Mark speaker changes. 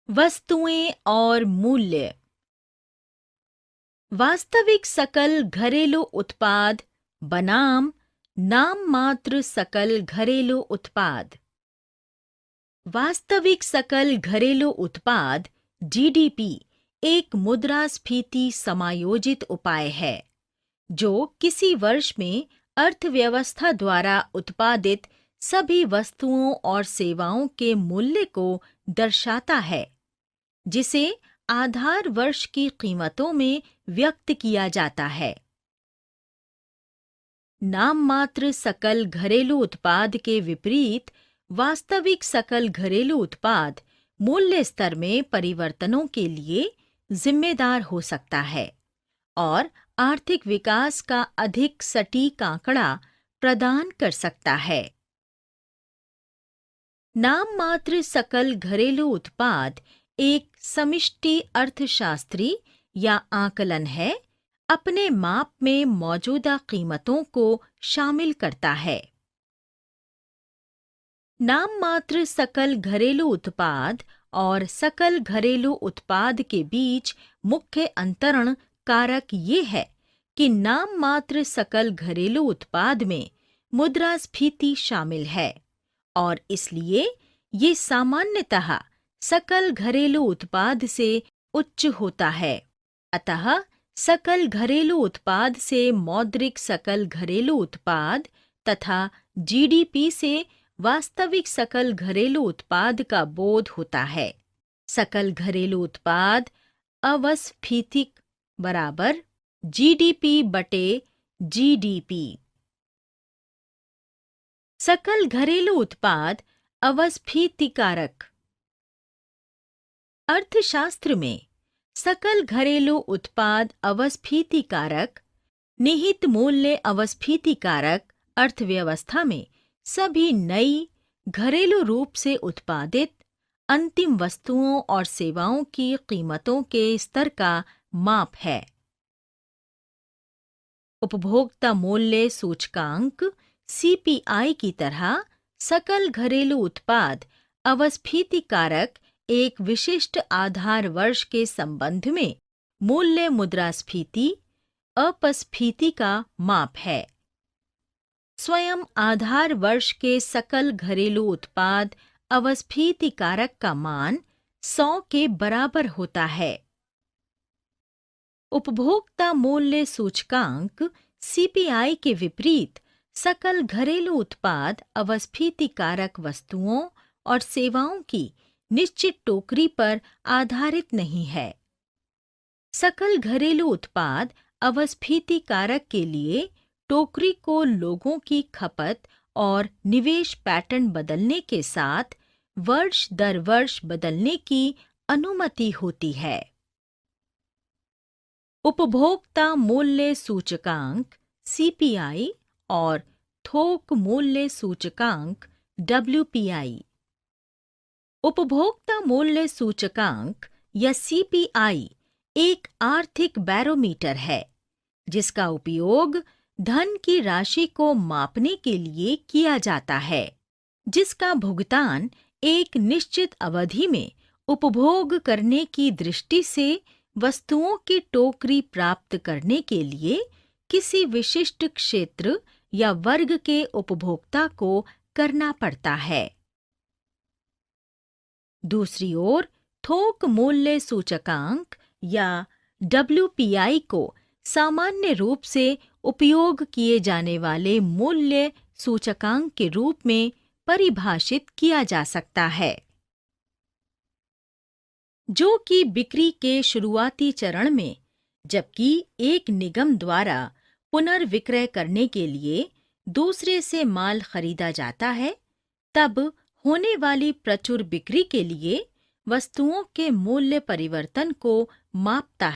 Speaker 1: वस्तुएं और मूल्य। वास्तविक सकल घरेलू उत्पाद बनाम नाम मात्र सकल घरेलू उत्पाद। वास्तविक सकल घरेलू उत्पाद जीडीपी एक मुद्रास्फीति समायोजित उपाय है जो किसी वर्ष में अर्थव्यवस्था द्वारा उत्पादित सभी वस्तुओं और सेवाओं के मूल्य को दर्शाता है, जिसे आधार वर्ष की कीमतों में व्यक्त किया जाता है। नाममात्र सकल घरेलू उत्पाद के विपरीत, वास्तविक सकल घरेलू उत्पाद मूल्य स्तर में परिवर्तनों के लिए जिम्मेदार हो सकता है और आर्थिक विकास का अधिक सटीक आंकड़ा प्रदान कर सकता है। नाममात्र सकल घरेलू उत्पाद एक समष्टि अर्थशास्त्री या आकलन है, अपने माप में मौजूदा कीमतों को शामिल करता है। नाममात्र सकल घरेलू उत्पाद और सकल घरेलू उत्पाद के बीच मुख्य अंतरण कारक ये है कि नाममात्र सकल घरेलू उत्पाद में मुद्रास्फीति शामिल है और इसलिए ये सामान्यतः सकल घरेलू उत्पाद से उच्च होता है। अतः सकल घरेलू उत्पाद से मौद्रिक सकल घरेलू उत्पाद तथा जीडीपी से वास्तविक सकल घरेलू उत्पाद का बोध होता है। सकल घरेलू उत्पाद अवस्फीतिक बराबर जीडीपी बटे जीडीपी। सकल घरेलू उत्पाद अवस्फीतिकारक। अर्थशास्त्र में सकल घरेलू उत्पाद अवस्फीतिकारक, निहित मूल्य अवस्फीतिकारक अर्थव्यवस्था में सभी नई घरेलू रूप से उत्पादित अंतिम वस्तुओं और सेवाओं की कीमतों के स्तर का माप है। उपभोक्ता मूल्य सूचकांक सीपीआई की तरह सकल घरेलू उत्पाद अवस्फीतिकारक एक विशिष्ट आधार वर्ष के संबंध में मूल्य मुद्रास्फीति अपस्फीति का माप है। स्वयं आधार वर्ष के सकल घरेलू उत्पाद अवस्फीतिकारक का मान 100 के बराबर होता है। उपभोक्ता मूल्य सूचकांक सीपीआई के विपरीत सकल घरेलू उत्पाद अवस्फीतिकारक वस्तुओं और सेवाओं की निश्चित टोकरी पर आधारित नहीं है। सकल घरेलू उत्पाद अवस्फीतिकारक के लिए टोकरी को लोगों की खपत और निवेश पैटर्न बदलने के साथ वर्ष दर वर्ष बदलने की अनुमति होती है। उपभोक्ता मूल्य सूचकांक सीपीआई और थोक मूल्य सूचकांक डब्ल्यूपीआई। उपभोक्ता मूल्य सूचकांक या सीपीआई एक आर्थिक बैरोमीटर है जिसका उपयोग धन की राशि को मापने के लिए किया जाता है, जिसका भुगतान एक निश्चित अवधि में उपभोग करने की दृष्टि से वस्तुओं की टोकरी प्राप्त करने के लिए किसी विशिष्ट क्षेत्र या वर्ग के उपभोक्ता को करना पड़ता है। दूसरी ओर, थोक मूल्य सूचकांक या डब्ल्यूपीआई को सामान्य रूप से उपयोग किए जाने वाले मूल्य सूचकांक के रूप में परिभाषित किया जा सकता है, जो कि बिक्री के शुरुआती चरण में, जबकि एक निगम द्वारा पुनर्विक्रय करने के लिए दूसरे से माल खरीदा जाता है, तब होने वाली प्रचुर बिक्री के लिए वस्तुओं के मूल्य परिवर्तन को मापता है।